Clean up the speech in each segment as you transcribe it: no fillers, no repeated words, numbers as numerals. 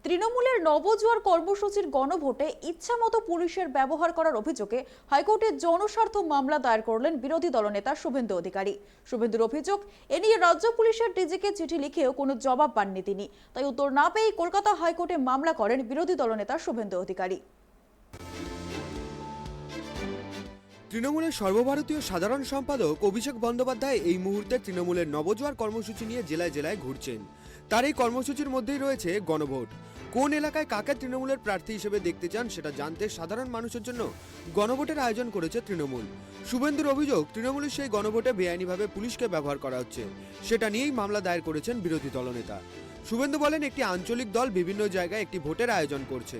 তৃণমূলের নবজোয়ার কর্মসূচির গণভোটে ইচ্ছামতো পুলিশের ব্যবহার করার অভিযোগে হাইকোর্টে জনস্বার্থ মামলা দায়ের করলেন বিরোধী দলনেতা শুভেন্দু অধিকারী। শুভেন্দুর অভিযোগ, এ নিয়ে রাজ্য পুলিশের ডিজিকে চিঠি লিখেও কোনো জবাব পাননি তিনি। তাই উত্তর না পেয়ে কলকাতা হাইকোর্টে মামলা করেন বিরোধী দলনেতা শুভেন্দু অধিকারী। তৃণমূলের সর্বভারতীয় সাধারণ সম্পাদক অভিষেক বন্দ্যোপাধ্যায় এই মুহূর্তে তৃণমূলের নবজোয়ার কর্মসূচি নিয়ে জেলায় জেলায় ঘুরছেন। তার এই কর্মসূচির মধ্যেই রয়েছে গণভোট। কোন এলাকায় কাকে তৃণমূলের প্রার্থী হিসেবে দেখতে চান সেটা জানতে সাধারণ মানুষের জন্য গণভোটের আয়োজন করেছে তৃণমূল। শুভেন্দুর অভিযোগ, তৃণমূলের সেই গণভোটে বেআইনিভাবে পুলিশকে ব্যবহার করা হচ্ছে। সেটা নিয়েই মামলা দায়ের করেছেন বিরোধী দলনেতা। শুভেন্দু বলেন, একটি আঞ্চলিক দল বিভিন্ন জায়গায় একটি ভোটের আয়োজন করছে।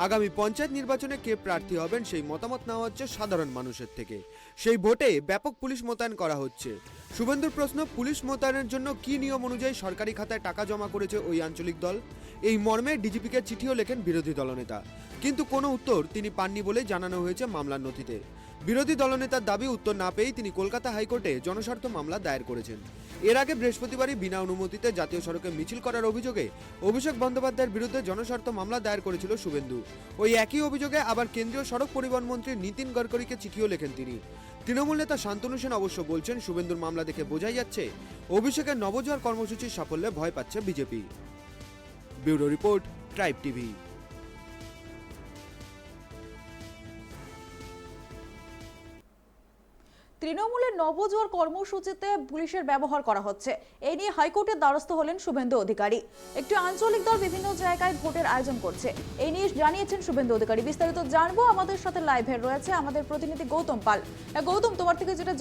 আগামী পঞ্চায়েত নির্বাচনে কে প্রার্থী হবেন সেই মতামত নেওয়া হচ্ছে সাধারণ মানুষের থেকে। সেই ভোটে ব্যাপক পুলিশ মোতায়েন করা হচ্ছে। শুভেন্দুর প্রশ্ন, পুলিশ মোতায়েনের জন্য কি নিয়ম অনুযায়ী সরকারি খাতায় টাকা জমা করেছে ওই আঞ্চলিক দল? এই মর্মে ডিজিপিকে চিঠিও লেখেন বিরোধী দলনেতা, কিন্তু কোনো উত্তর তিনি পাননি বলেই জানানো হয়েছে মামলার নথিতে। বিরোধী দলনেতার দাবি উত্তর না পেয়েই তিনি কলকাতা হাইকোর্টে জনস্বার্থ মামলা দায়ের করেছেন। এর আগে বৃহস্পতিবারই বিনা অনুমতিতে জাতীয় সড়কে মিছিল করার অভিযোগে অভিষেক বন্দ্যোপাধ্যায়ের বিরুদ্ধে জনস্বার্থ মামলা দায়ের করেছিল শুভেন্দু। ওই একই অভিযোগে আবার কেন্দ্রীয় সড়ক পরিবহন মন্ত্রী নীতিন গডকরিকে চিঠিও লেখেন তিনি। তৃণমূল নেতা শান্তনু সেন অবশ্য বলছেন, শুভেন্দুর মামলা দেখে বোঝাই যাচ্ছে অভিষেকের নবজোয়ার কর্মসূচির সাফল্যে ভয় পাচ্ছে BJP. Bureau report, tribe TV. তৃণমূলের নবজোয়ার কর্মসূচিতে পুলিশের ব্যবহার করা হচ্ছে, এই নিয়ে হাইকোর্টের দ্বারস্থ হলেন শুভেন্দু অধিকারী। একটি আঞ্চলিক দল বিভিন্ন জায়গায় ভোটের আয়োজন করছে, এই নিয়ে জানিয়েছেন শুভেন্দু অধিকারী। বিস্তারিত জানবো, আমাদের সাথে লাইভে রয়েছে আমাদের প্রতিনিধি গৌতম পাল। গৌতম, তোমার থেকে যেটা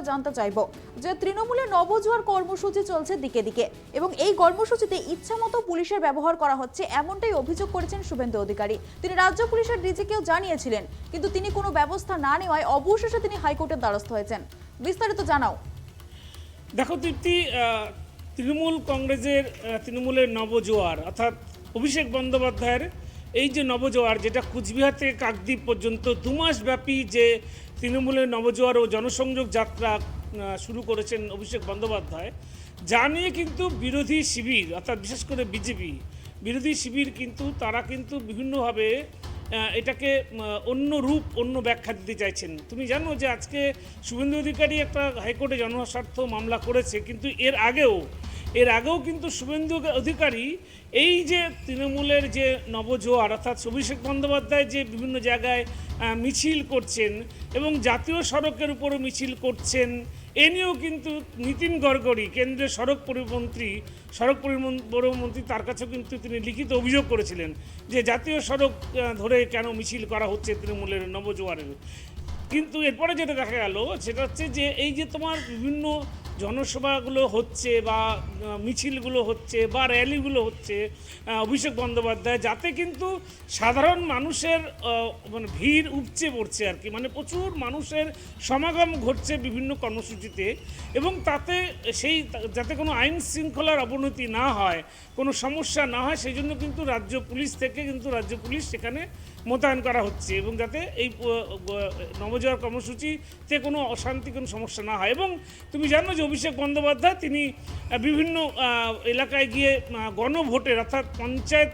জানতে চাইবো যে তৃণমূলের নবজোয়ার কর্মসূচি চলছে দিকে দিকে, এবং এই কর্মসূচিতে ইচ্ছামতো পুলিশের ব্যবহার করা হচ্ছে এমনটাই অভিযোগ করেছেন শুভেন্দু অধিকারী। তিনি রাজ্য পুলিশের ডিজিকেও জানিয়েছিলেন, কিন্তু তিনি কোনো ব্যবস্থা না নেওয়ায় অবশেষে তিনি হাইকোর্টের দ্বারস্থ হয়েছেন। বিস্তারিত জানাও। দেখো দীপ্তি, তৃণমূল কংগ্রেসের তৃণমূলের নবজোয়ার অর্থাৎ অভিষেক বন্দ্যোপাধ্যায়ের এই যে নবজোয়ার, যেটা কুচবিহার থেকে কাকদ্বীপ পর্যন্ত 2 মাস ব্যাপী যে তৃণমূলের নবজোয়ার ও জনসংযোগ যাত্রা শুরু করেছেন অভিষেক বন্দ্যোপাধ্যায়, যা নিয়ে কিন্তু বিরোধী শিবির অর্থাৎ বিশেষ করে বিজেপি বিরোধী শিবির কিন্তু তারা কিন্তু বিভিন্নভাবে এটাকে অন্য রূপ অন্য ব্যাখ্যা দিতে চাইছেন। তুমি জানো যে আজকে শুভেন্দু অধিকারী একটা হাইকোর্টে জনস্বার্থ মামলা করেছে, কিন্তু এর আগেও কিন্তু শুভেন্দু অধিকারী এই যে তৃণমূলের যে নবজোয়ার অর্থাৎ অভিষেক বন্দ্যোপাধ্যায় যে বিভিন্ন জায়গায় মিছিল করছেন এবং জাতীয় সড়কের উপরও মিছিল করছেন, এ নিয়েও কিন্তু নীতিন গডকরি কেন্দ্রীয় সড়ক পরিবহন মন্ত্রী তার কাছেও কিন্তু তিনি লিখিত অভিযোগ করেছিলেন যে জাতীয় সড়ক ধরে কেন মিছিল করা হচ্ছে তৃণমূলের নবজোয়ারের। কিন্তু এরপরে যেটা দেখা গেল সেটা হচ্ছে যে এই যে তোমার বিভিন্ন জনসভাগুলো হচ্ছে বা মিছিলগুলো হচ্ছে বা র্যালিগুলো হচ্ছে অভিষেক বন্দ্যোপাধ্যায়, যাতে কিন্তু সাধারণ মানুষের মানে ভিড় উপচে পড়ছে আর কি, মানে প্রচুর মানুষের সমাগম ঘটছে বিভিন্ন কর্মসূচিতে, এবং তাতে যাতে কোনো আইন শৃঙ্খলার অবনতি না হয়, কোনো সমস্যা না হয়, সেই জন্য কিন্তু রাজ্য পুলিশ সেখানে মোতায়েন করা হচ্ছে, এবং যাতে এই নবজোয়ার কর্মসূচিতে কোনো অশান্তি কোনো সমস্যা না হয়। এবং তুমি জানো যে অভিষেক বন্দ্যোপাধ্যায় তিনি বিভিন্ন এলাকায় গিয়ে গণভোটের অর্থাৎ পঞ্চায়েত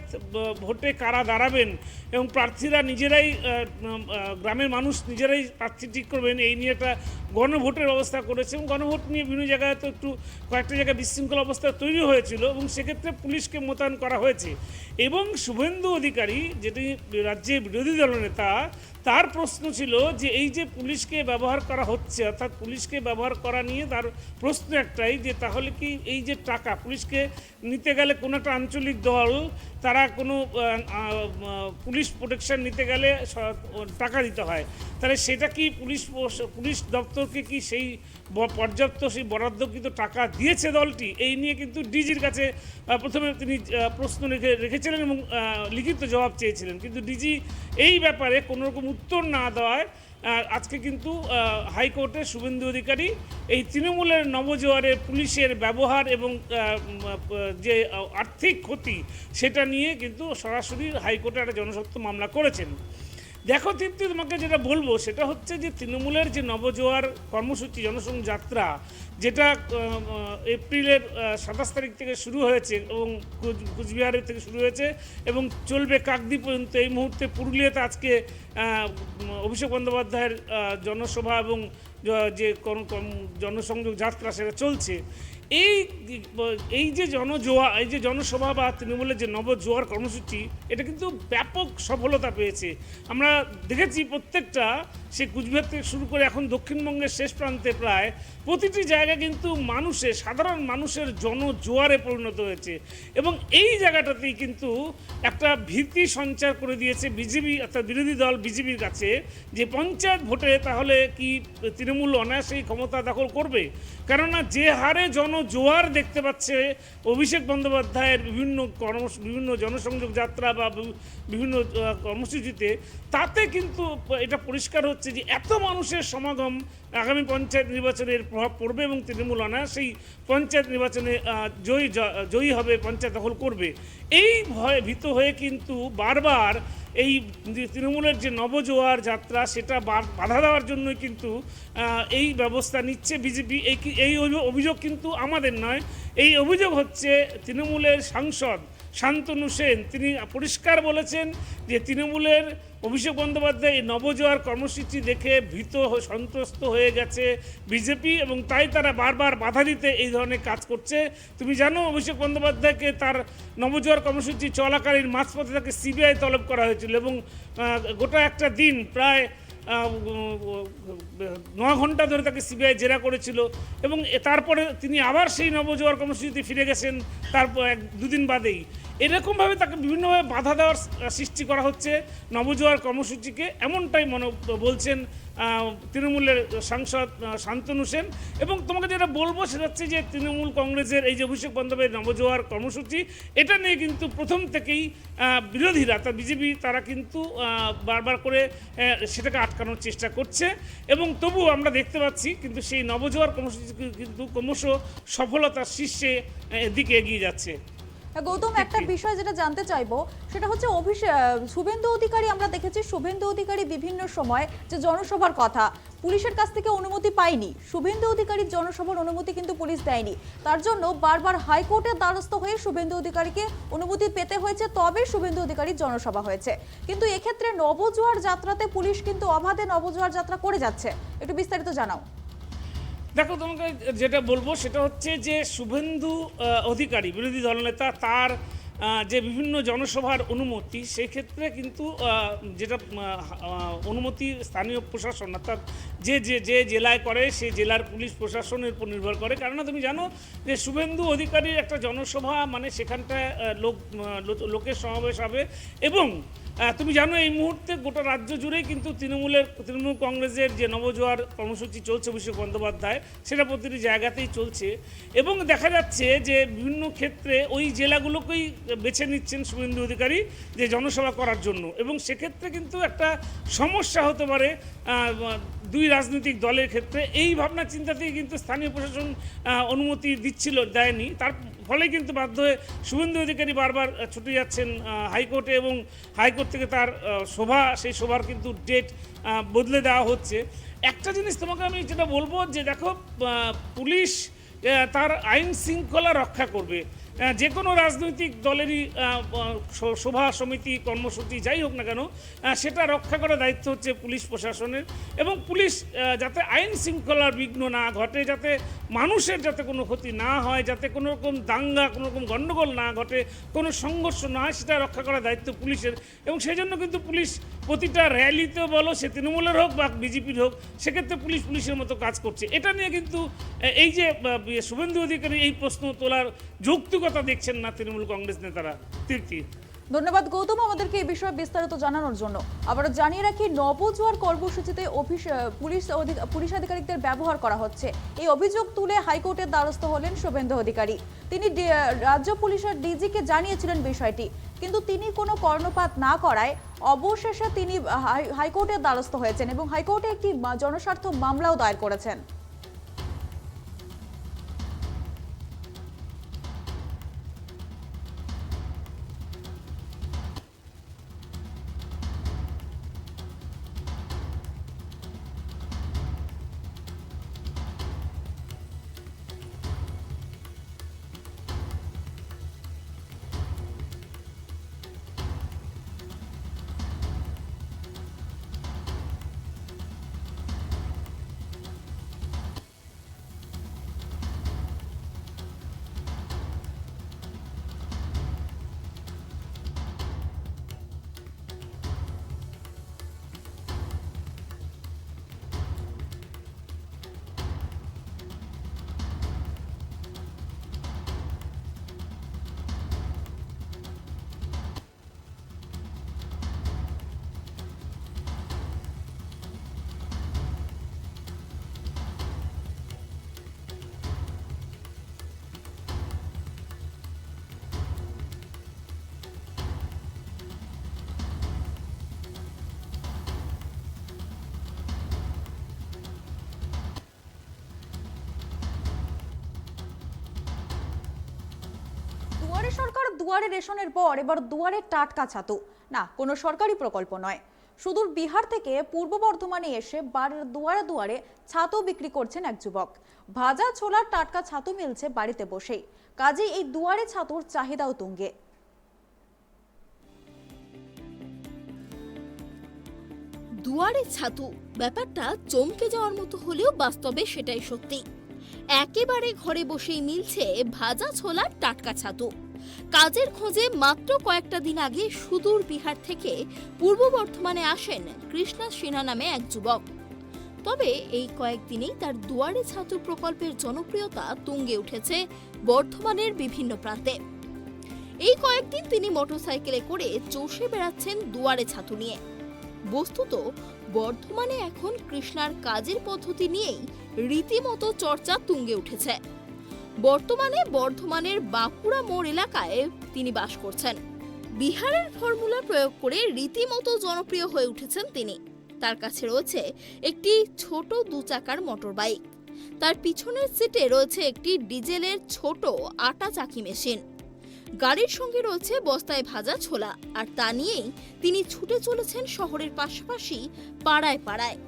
ভোটে কারা দাঁড়াবেন এবং প্রার্থীরা নিজেরাই গ্রামের মানুষ নিজেরাই প্রার্থী ঠিক করবেন, এই নিয়ে একটা গণভোটের ব্যবস্থা করেছে, এবং গণভোট নিয়ে বিভিন্ন জায়গায় তো কয়েকটা জায়গায় বিশৃঙ্খলা অবস্থা তৈরি হয়েছিল, এবং সেক্ষেত্রে পুলিশকে মোতায়েন করা হয়েছে। এবং শুভেন্দু অধিকারী, যেটি রাজ্যের বিরোধী দলনেতা, তার প্রশ্ন ছিল যে এই যে পুলিশকে ব্যবহার করা হচ্ছে অর্থাৎ পুলিশকে ব্যবহার করা নিয়ে তার প্রশ্ন একটাই, যে তাহলে কি এই যে টাকা পুলিশকে নিতে গেলে কোনো একটা আঞ্চলিক দল তারা কোনো পুলিশ প্রোটেকশন নিতে গেলে টাকা দিতে হয়, তাহলে সেটা কি পুলিশ দপ্তরকে কি সেই পর্যাপ্ত সেই বরাদ্দকৃত টাকা দিয়েছে দলটি? এই নিয়ে কিন্তু ডিজির কাছে প্রথমে তিনি প্রশ্ন রেখেছিলেন এবং লিখিত জবাব চেয়েছিলেন, কিন্তু ডিজি এই ব্যাপারে কোনোরকম উত্তর না দেওয়ায় আজকে কিন্তু হাইকোর্টে শুভেন্দু অধিকারী এই তৃণমূলের নবজোয়ারে পুলিশের ব্যবহার এবং যে আর্থিক ক্ষতি সেটা নিয়ে কিন্তু সরাসরি হাইকোর্টে একটা জনস্বার্থ মামলা করেছেন। দেখো তৃপ্তি, তোমাকে যেটা বলবো সেটা হচ্ছে যে তৃণমূলের যে নবজোয়ার কর্মসূচি জনসংযোগ যাত্রা, যেটা এপ্রিলের 27 তারিখ থেকে শুরু হয়েছে এবং কুচবিহারের থেকে শুরু হয়েছে এবং চলবে কাকদ্বীপ পর্যন্ত। এই মুহূর্তে পুরুলিয়াতে আজকে অভিষেক বন্দ্যোপাধ্যায়ের জনসভা এবং যে জনসংযোগ যাত্রা সেটা চলছে। এই যে জনসভা বা তৃণমূলের যে নবজোয়ার কর্মসূচি, এটা কিন্তু ব্যাপক সফলতা পেয়েছে। আমরা দেখেছি প্রত্যেকটা, সে কুচবিহার থেকে শুরু করে এখন দক্ষিণবঙ্গের শেষ প্রান্তে প্রায় প্রতিটি জায়গা কিন্তু সাধারণ মানুষের জনজোয়ারে পরিণত হয়েছে এবং এই জায়গাটাতেই কিন্তু একটা ভীতি সঞ্চার করে দিয়েছে বিজেপি অর্থাৎ বিরোধী দল বিজেপির কাছে, যে পঞ্চায়েত ভোটে তাহলে কি তৃণমূল অনায়াসেই ক্ষমতা দখল করবে। কেননা যে হারে জনজোয়ার দেখতে পাচ্ছে অভিষেক বন্দ্যোপাধ্যায়ের বিভিন্ন জনসংযোগ যাত্রা বা বিভিন্ন কর্মসূচিতে, তাতে কিন্তু এটা পরিষ্কার হচ্ছে যে এত মানুষের সমাগম আগামী পঞ্চায়েত নির্বাচনের প্রভাব পড়বে এবং তৃণমূল অনায়াসেই পঞ্চায়েত নির্বাচনে জয়ী হবে, পঞ্চায়েত দখল করবে। এই ভীত হয়ে কিন্তু বারবার এই তৃণমূলের যে নবজোয়ার যাত্রা সেটা বাধা দেওয়ার জন্যই কিন্তু এই ব্যবস্থা নিচ্ছে বিজেপি। এই অভিযোগ কিন্তু আমাদের নয়, এই অভিযোগ হচ্ছে তৃণমূলের সাংসদ শান্তনু সেন। তিনি পরিষ্কার বলেছেন যে তৃণমূলের অভিষেক বন্দ্যোপাধ্যায় এই নবজোয়ার কর্মসূচি দেখে সন্ত্রস্ত হয়ে গেছে বিজেপি এবং তাই তারা বারবার বাধা দিতে এই ধরনের কাজ করছে। তুমি জানো অভিষেক বন্দ্যোপাধ্যায়কে তার নবজোয়ার কর্মসূচি চলাকালীন মাঝপথে তাকে সিবিআই তলব করা হয়েছিল এবং গোটা একটা দিন প্রায় 9 ঘন্টা ধরে তাকে সিবিআই জেরা করেছিল এবং তারপরে তিনি আবার সেই নবজোয়ার কর্মসূচিতে ফিরে গেছেন তারপর 2 দিন বাদেই। এরকমভাবে তাকে বিভিন্নভাবে বাধা দেওয়ার সৃষ্টি করা হচ্ছে নবজোয়ার কর্মসূচিকে, এমনটাই বলছেন তৃণমূলের সাংসদ শান্তনু সেন। এবং তোমাকে যেটা বলবো সেটা হচ্ছে যে তৃণমূল কংগ্রেসের এই যে অভিষেক বন্দ্যোপাধ্যায়ের নবজোয়ার কর্মসূচি, এটা নিয়ে কিন্তু প্রথম থেকেই বিরোধীরা বিজেপি তারা কিন্তু বারবার করে সেটাকে আটকানোর চেষ্টা করছে এবং তবুও আমরা দেখতে পাচ্ছি কিন্তু সেই নবজোয়ার কর্মসূচি কিন্তু ক্রমশ সফলতার শীর্ষে দিকে এগিয়ে যাচ্ছে। গৌতম, একটা বিষয় যেটা জানতে চাইবো সেটা হচ্ছে শুভেন্দু অধিকারী, আমরা দেখেছি শুভেন্দু অধিকারী বিভিন্ন সময় যে জনসভার কথা পুলিশের কাছ থেকে অনুমতি পায়নি, শুভেন্দু অধিকারীর জনসভার অনুমতি কিন্তু পুলিশ দেয়নি, তার জন্য বারবার হাইকোর্টের দ্বারস্থ হয়ে শুভেন্দু অধিকারীকে অনুমতি পেতে হয়েছে, তবে শুভেন্দু অধিকারীর জনসভা হয়েছে। কিন্তু এক্ষেত্রে নবজোয়ার যাত্রাতে পুলিশ কিন্তু অবাধে নবজোয়ার যাত্রা করে যাচ্ছে, একটু বিস্তারিত জানাও। দেখো, তোমাকে যেটা বলবো সেটা হচ্ছে যে শুভেন্দু অধিকারী বিরোধী দলনেতা, তার যে বিভিন্ন জনসভার অনুমতি, সেক্ষেত্রে কিন্তু যেটা অনুমতি স্থানীয় প্রশাসন অর্থাৎ যে জেলায় করে সেই জেলার পুলিশ প্রশাসনের উপর নির্ভর করে। কেননা তুমি জানো যে শুভেন্দু অধিকারীর একটা জনসভা মানে সেখানটায় লোকের সমাবেশ হবে এবং তুমি জানো এই মুহূর্তে গোটা রাজ্য জুড়েই কিন্তু তৃণমূল কংগ্রেসের যে নবজোয়ার কর্মসূচি চলছে অভিষেক বন্দ্যোপাধ্যায়, সেটা প্রতিটি জায়গাতেই চলছে এবং দেখা যাচ্ছে যে বিভিন্ন ক্ষেত্রে ওই জেলাগুলোকেই বেছে নিচ্ছেন শুভেন্দু অধিকারী যে জনসভা করার জন্য এবং সেক্ষেত্রে কিন্তু একটা সমস্যা হতে পারে 2 রাজনৈতিক দলের ক্ষেত্রে। এই ভাবনা চিন্তাতেই কিন্তু স্থানীয় প্রশাসন অনুমতি দেয়নি, তার ফলে কিন্তু বাধ্য হয়ে শুভেন্দু অধিকারী বারবার ছুটে যাচ্ছেন হাইকোর্টে এবং হাইকোর্ট থেকে তার সেই সভার কিন্তু ডেট বদলে দেওয়া হচ্ছে। একটা জিনিস তোমাকে আমি যেটা বলবো যে দেখো, পুলিশ তার আইন শৃঙ্খলা রক্ষা করবে, যে কোনো রাজনৈতিক দলেরই সভা সমিতি কর্মসূচি যাই হোক না কেন সেটা রক্ষা করার দায়িত্ব হচ্ছে পুলিশ প্রশাসনের এবং পুলিশ যাতে আইন শৃঙ্খলার বিঘ্ন না ঘটে, যাতে মানুষের যাতে কোনো ক্ষতি না হয়, যাতে কোনো রকম দাঙ্গা কোনো রকম গণ্ডগোল না ঘটে, কোনো সংঘর্ষ না হয়, সেটা রক্ষা করার দায়িত্ব পুলিশের এবং সেই জন্য কিন্তু পুলিশ প্রতিটা র্যালিতে বলো সে তৃণমূলের হোক বা বিজেপির হোক, সেক্ষেত্রে পুলিশের মতো কাজ করছে। এটা নিয়ে কিন্তু এই যে শুভেন্দু অধিকারী এই প্রশ্ন তোলার যৌক্তিকতা দেখছেন না তৃণমূল কংগ্রেস নেতারা। তৃপ্তি, ধন্যবাদ গৌতম আমাদেরকে এই বিষয়ে বিস্তারিত জানানোর জন্য। আবার জানিয়ে রাখি, নবজোয়ার কর্মসূচিতে পুলিশ আধিকারিকদের ব্যবহার করা হচ্ছে, এই অভিযোগ তুলে হাইকোর্টের দ্বারস্থ হলেন শুভেন্দু অধিকারী। তিনি রাজ্য পুলিশের ডিজিকে জানিয়েছিলেন বিষয়টি, কিন্তু তিনি কোনো কর্ণপাত না করায় অবশেষে তিনি হাইকোর্টের দ্বারস্থ হয়েছেন এবং হাইকোর্টে একটি জনস্বার্থ মামলাও দায়ের করেছেন। সরকার দুয়ারে রেশনের পর এবার দুয়ারে টাটকা ছাতু। না, কোনো সরকারি প্রকল্প নয়, সুদূর বিহার থেকে পূর্ব বর্ধমানে এসে বাড়ির দুয়ারে দুয়ারে ছাতু বিক্রি করছেন এক যুবক। ভাজা ছোলার টাটকা ছাতু মিলছে বাড়িতে বসেই, কাজেই এই দুয়ারে ছাতুর চাহিদাও তুঙ্গে। দুয়ারে ছাতু ব্যাপারটা চমকে যাওয়ার মতো হলেও বাস্তবে সেটাই সত্যি। একেবারে ঘরে বসেই মিলছে ভাজা ছোলার টাটকা ছাতু। কাজের খোঁজে মাত্র কয়েকটা দিন আগে সুদূর বিহার থেকে পূর্ব বর্ধমানে আসেন কৃষ্ণা সিনহা নামে এক যুবক। তবে এই কয়েকদিনেই তার দুয়ারে ছাতু প্রকল্পের জনপ্রিয়তা তুঙ্গে উঠেছে বর্ধমানের বিভিন্ন প্রান্তে। এই কয়েকদিন তিনি মোটরসাইকেলে করে চষে বেড়াচ্ছেন দুয়ারে ছাতু নিয়ে। বস্তুত বর্ধমানে এখন কৃষ্ণার কাজের পদ্ধতি নিয়েই রীতিমতো চর্চা তুঙ্গে উঠেছে। বর্তমানে বর্ধমানের বাঁকুড়া মোড় এলাকায় তিনি বাস করছেন। বিহারের ফর্মুলা প্রয়োগ করে রীতিমতো জনপ্রিয় হয়ে উঠেছেন তিনি। তার কাছে রয়েছে একটি ছোট 2 চাকার মোটর বাইক। তার পিছনের সিটে রয়েছে একটি ডিজেলের ছোট আটা চাকি মেশিন। গাড়ির সঙ্গে রয়েছে বস্তায় ভাজা ছোলা, আর তা নিয়েই তিনি ছুটে চলেছেন শহরের পাশাপাশি পাড়ায় পাড়ায়।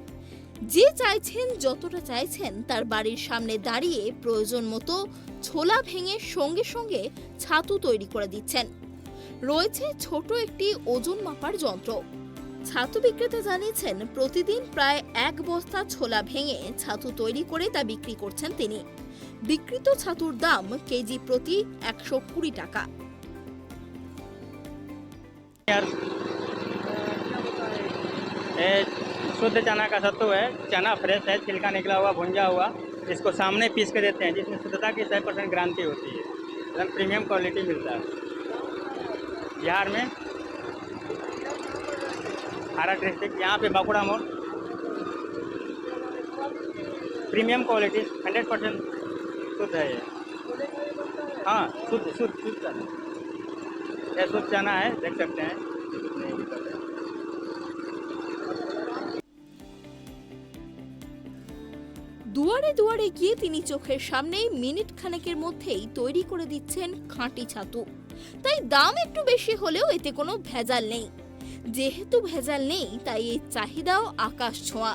যে চাইছেন, যতটা চাইছেন, তার বাড়ির সামনে দাঁড়িয়ে প্রয়োজন মতো ছোলা ভেঙে সঙ্গে সঙ্গে ছাতু তৈরি করে দিচ্ছেন। রয়েছে ছোট একটি ওজন মাপার যন্ত্র। ছাতু বিক্রেতা জানিয়েছেন প্রতিদিন প্রায় 1 বস্তা ছোলা ভেঙে ছাতু তৈরি করে তা বিক্রি করছেন তিনি। বিক্রিত ছাতুর দাম কেজি প্রতি 120 টাকা। शुद्ध चना का सत्तू है। चना फ्रेश है, छिलका निकला हुआ, भुंजा हुआ। इसको सामने पीस के देते हैं, जिसमें शुद्धता की 100% गारंटी होती है। एकदम प्रीमियम क्वालिटी मिलता है। बिहार में हारा डिस्ट्रिक्ट, यहाँ पे बांकुड़ा मोड़। प्रीमियम क्वालिटी 100% शुद्ध है ये। हाँ, शुद्ध चना, ये शुद्ध चना है, देख सकते हैं। দুয়ারে দুয়ারে গিয়ে তিনি চোখের সামনেই মিনিট খানেকের মধ্যেই তৈরি করে দিচ্ছেন খাঁটি ছাতু। তাই দাম একটু বেশি হলেও এতে কোনো ভেজাল নেই। যেহেতু ভেজাল নেই, তাই এই চাহিদাও আকাশ ছোঁয়া।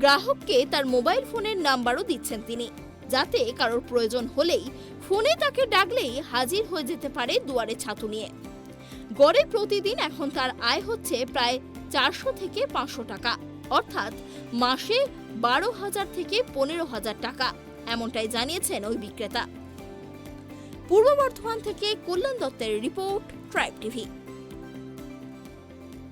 গ্রাহককে তার মোবাইল ফোনের নাম্বারও দিচ্ছেন তিনি, যাতে কারোর প্রয়োজন হলেই ফোনে তাকে ডাকলেই হাজির হয়ে যেতে পারে দুয়ারে ছাতু নিয়ে। গড়ে প্রতিদিন এখন তার আয় হচ্ছে প্রায় 400 থেকে 500 টাকা, অর্থাৎ মাসে 12,000 থেকে 15,000 টাকা, এমনটাই জানিয়েছেন ওই বিক্রেতা। পূর্ব বর্ধমান থেকে কল্যাণ দত্তের রিপোর্ট, ট্রাইব টিভি।